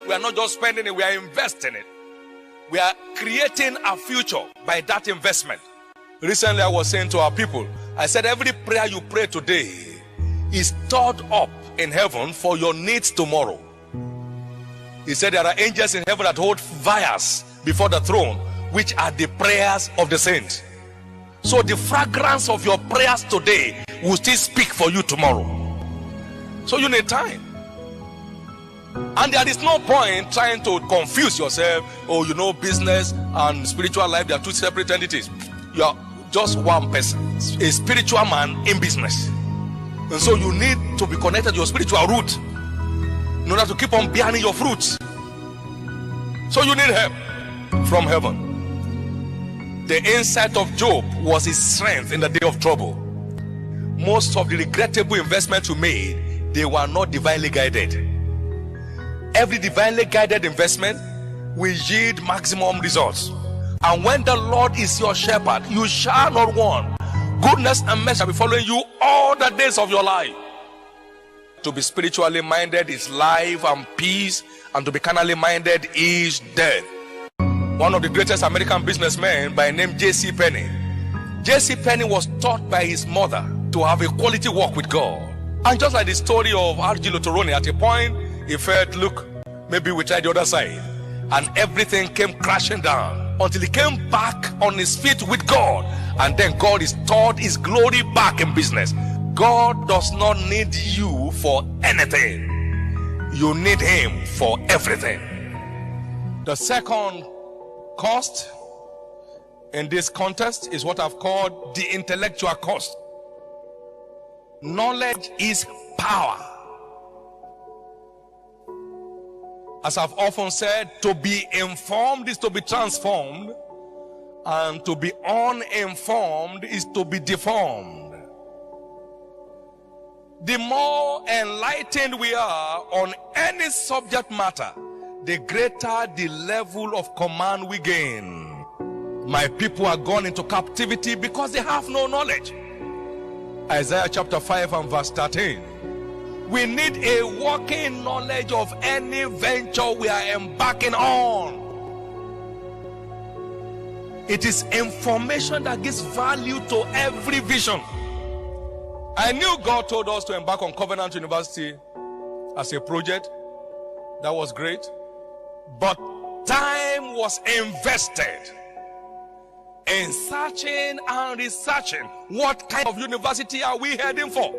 We are not just spending it, we are investing it. We are creating a future by that investment. Recently, I was saying to our people, I said every prayer you pray today is stored up in heaven for your needs tomorrow. He said there are angels in heaven that hold vials before the throne, which are the prayers of the saints. So the fragrance of your prayers today will still speak for you tomorrow. So you need time. And there is no point trying to confuse yourself. Oh, you know, business and spiritual life, they are two separate entities. You are just one person, a spiritual man in business. And so you need to be connected to your spiritual root in order to keep on bearing your fruits. So you need help from heaven. The insight of Job was his strength in the day of trouble. Most of the regrettable investments you made, they were not divinely guided. Every divinely guided investment will yield maximum results. And when the Lord is your shepherd, you shall not want. Goodness and mercy shall be following you all the days of your life. To be spiritually minded is life and peace, and to be carnally minded is death. One of the greatest American businessmen by name J.C. Penney. J.C. Penney was taught by his mother to have a quality walk with God. And just like the story of R.G. Lotoroni, at a point he felt, look, maybe we try the other side. And everything came crashing down until he came back on his feet with God. And then God restored his glory back in business. God does not need you for anything. You need him for everything. The second cost in this context is what I've called the intellectual cost. Knowledge is power. As I've often said, to be informed is to be transformed, and to be uninformed is to be deformed. The more enlightened we are on any subject matter, the greater the level of command we gain. My people are gone into captivity because they have no knowledge. Isaiah chapter 5 and verse 13. We need a working knowledge of any venture we are embarking on. It is information that gives value to every vision. I knew God told us to embark on Covenant University as a project. That was great. But time was invested in searching and researching. What kind of university are we heading for?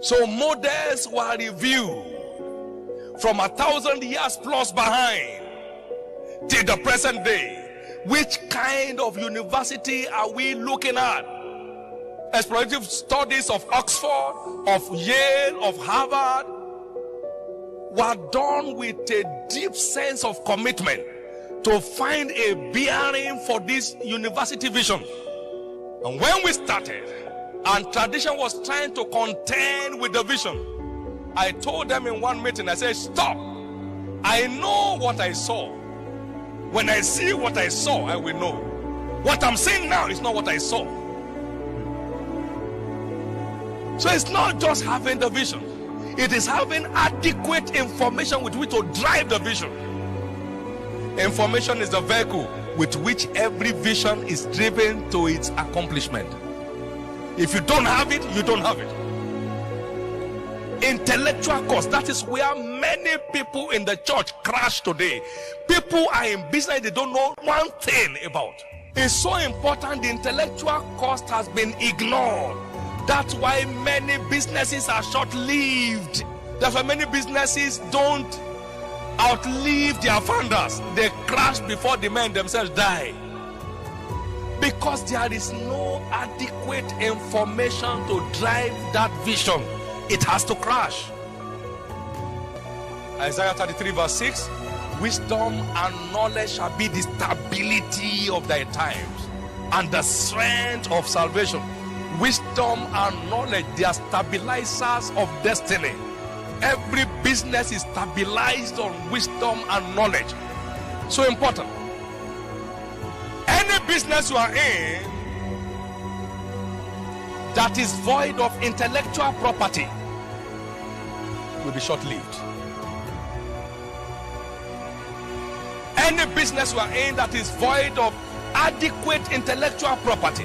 So models were reviewed from 1,000 years plus behind till the present day. Which kind of university are we looking at? Explorative studies of Oxford, of Yale, of Harvard were done with a deep sense of commitment to find a bearing for this university vision. And when we started, and tradition was trying to contend with the vision, I told them in one meeting, I said, stop. I know what I saw. When I see what I saw, I will know. What I'm saying now is not what I saw. So it's not just having the vision. It is having adequate information with which to drive the vision. Information is the vehicle with which every vision is driven to its accomplishment. If you don't have it, you don't have it. Intellectual cost, that is where many people in the church crash today. People are in business they don't know one thing about. It's so important. The intellectual cost has been ignored. That's why many businesses are short-lived. That's why many businesses don't outlive their founders. They crash before the men themselves die. Because there is no adequate information to drive that vision. It has to crash. Isaiah 33 verse 6. Wisdom and knowledge shall be the stability of thy times and the strength of salvation. Wisdom and knowledge, they are stabilizers of destiny. Every business is stabilized on wisdom and knowledge. So important. Any business you are in that is void of intellectual property will be short-lived. Any business you are in that is void of adequate intellectual property,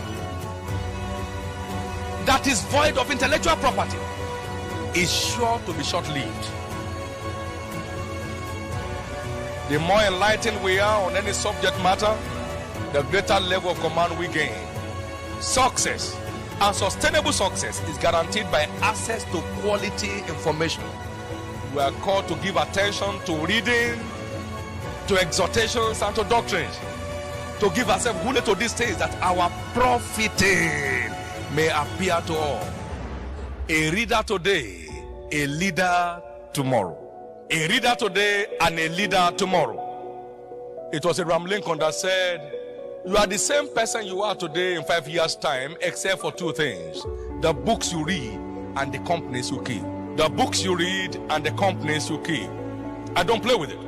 is sure to be short-lived. The more enlightened we are on any subject matter, the greater level of command we gain. Success and sustainable success is guaranteed by access to quality information. We are called to give attention to reading, to exhortations, and to doctrines, to give ourselves wholly to these things, that our profiting may appear to all. A reader today, a leader tomorrow. A reader today and a leader tomorrow. It was Abraham Lincoln that said, you are the same person you are today in 5 years' time, except for two things: the books you read and the companies you keep. The books you read and the companies you keep. I don't play with it.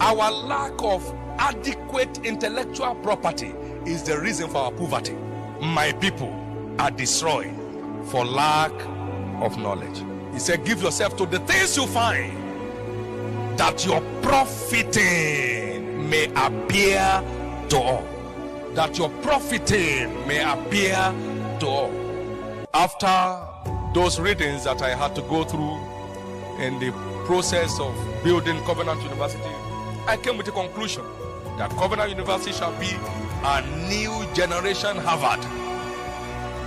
Our lack of adequate intellectual property is the reason for our poverty. My people are destroyed for lack of knowledge. He said, give yourself to the things you find, that your profiting may appear to all. That your profiting may appear to all. After those readings that I had to go through in the process of building Covenant University, I came with a conclusion that Covenant University shall be a new generation Harvard.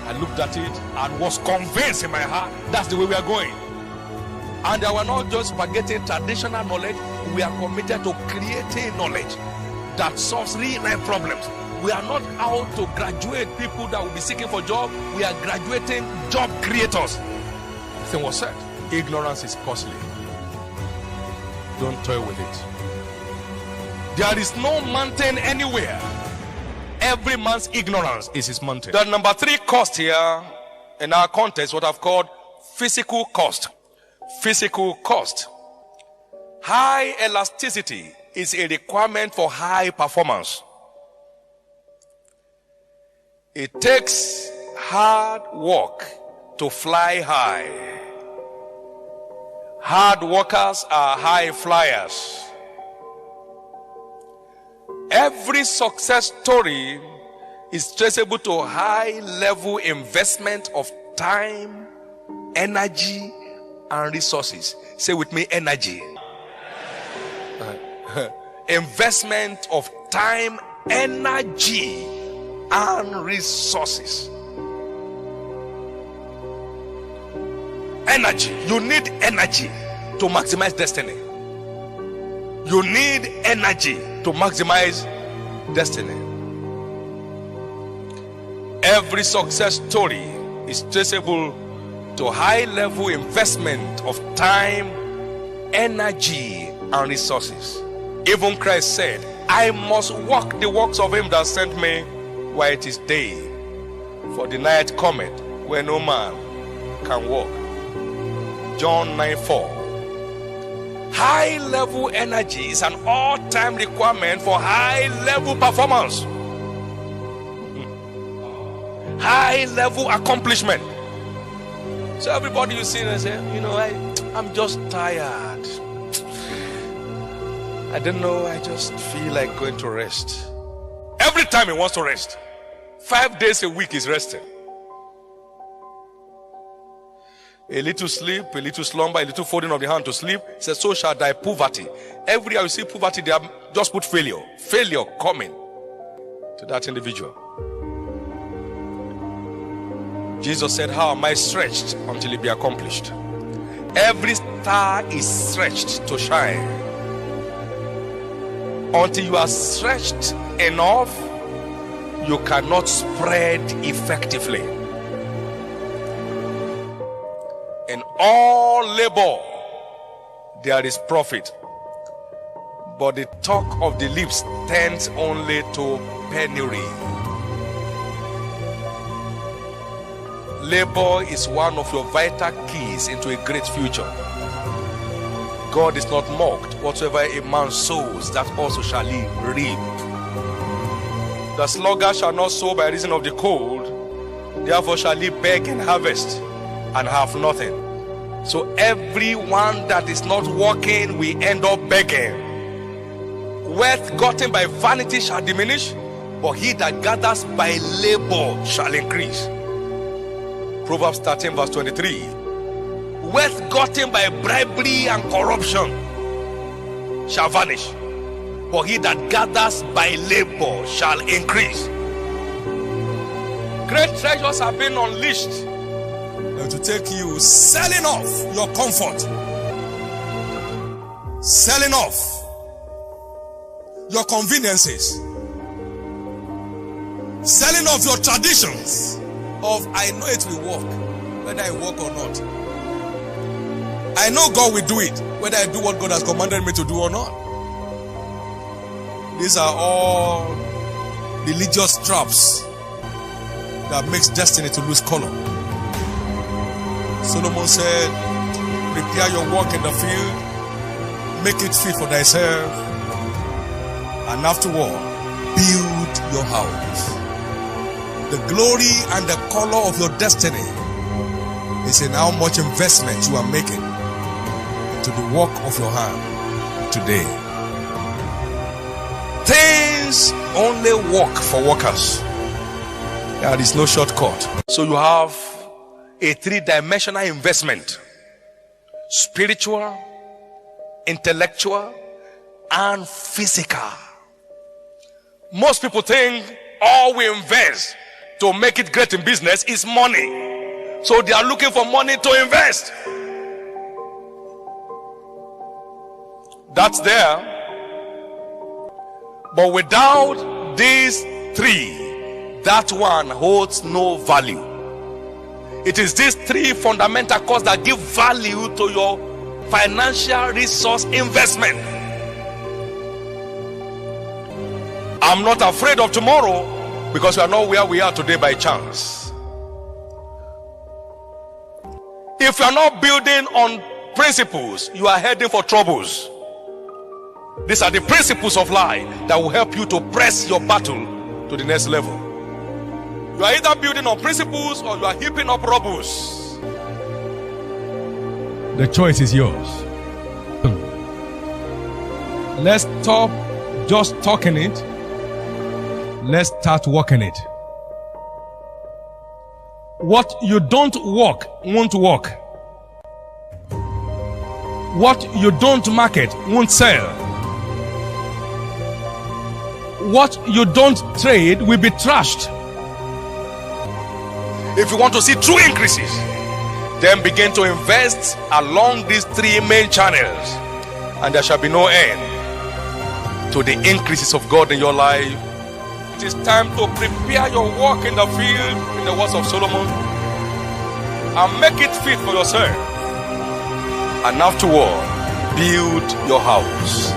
I looked at it and was convinced in my heart that's the way we are going. And we are not just forgetting traditional knowledge, we are committed to creating knowledge that solves real life problems. We are not out to graduate people that will be seeking for jobs. We are graduating job creators. The thing was said, ignorance is costly. Don't toy with it. There is no mountain anywhere. Every man's ignorance is his mountain. The number 3 cost here in our context, what I've called physical cost. Physical cost. High elasticity is a requirement for high performance. It takes hard work to fly high. Hard workers are high flyers. Every success story is traceable to high level investment of time, energy, and resources. Say with me, energy. Investment of time, energy, and resources. Energy. You need energy to maximize destiny. You need energy to maximize destiny. Every success story is traceable to high level investment of time, energy, and resources. Even Christ said, I must walk the works of him that sent me while it is day, for the night cometh where no man can walk. John 9:4. High level energy is an all-time requirement for high level performance. High level accomplishment. So everybody you see and say, I'm just tired. I don't know, I just feel like going to rest. Every time he wants to rest. 5 days a week is resting. A little sleep, a little slumber, a little folding of the hand to sleep. He says, so shall thy poverty. Every year you see poverty, they have just put failure. Failure coming to that individual. Jesus said, how am I stretched until it be accomplished? Every star is stretched to shine. Until you are stretched enough, you cannot spread effectively. In all labor, there is profit. But the talk of the lips tends only to penury. Labor is one of your vital keys into a great future. God is not mocked. Whatsoever a man sows, that also shall he reap. The sluggard shall not sow by reason of the cold, therefore shall he beg and harvest and have nothing. So everyone that is not working, we end up begging. Wealth gotten by vanity shall diminish, but he that gathers by labor shall increase. Proverbs 13 verse 23. Wealth gotten by bribery and corruption shall vanish, but he that gathers by labor shall increase. Great treasures have been unleashed to take you selling off your comfort, selling off your conveniences, selling off your traditions of I know it will work, whether I work or not. I know God will do it, whether I do what God has commanded me to do or not. These are all religious traps that makes destiny to lose color. Solomon said, prepare your work in the field, make it fit for thyself, and afterward, build your house. The glory and the color of your destiny is in how much investment you are making to the work of your hand today. Things only work for workers. There is no shortcut. So you have a three-dimensional investment: spiritual, intellectual, and physical. Most people think all we invest to make it great in business is money. So they are looking for money to invest. That's there. But without these three, that one holds no value. It is these three fundamental causes that give value to your financial resource investment. I'm not afraid of tomorrow because we are not where we are today by chance. If you are not building on principles, you are heading for troubles. These are the principles of life that will help you to press your battle to the next level. You are either building on principles or you are heaping up rubbles. The choice is yours. Let's stop just talking it. Let's start working it. What you don't work won't work. What you don't market won't sell. What you don't trade will be trashed. If you want to see true increases, then begin to invest along these three main channels, and there shall be no end to the increases of God in your life. It is time to prepare your work in the field, in the words of Solomon, and make it fit for yourself. And afterward, build your house.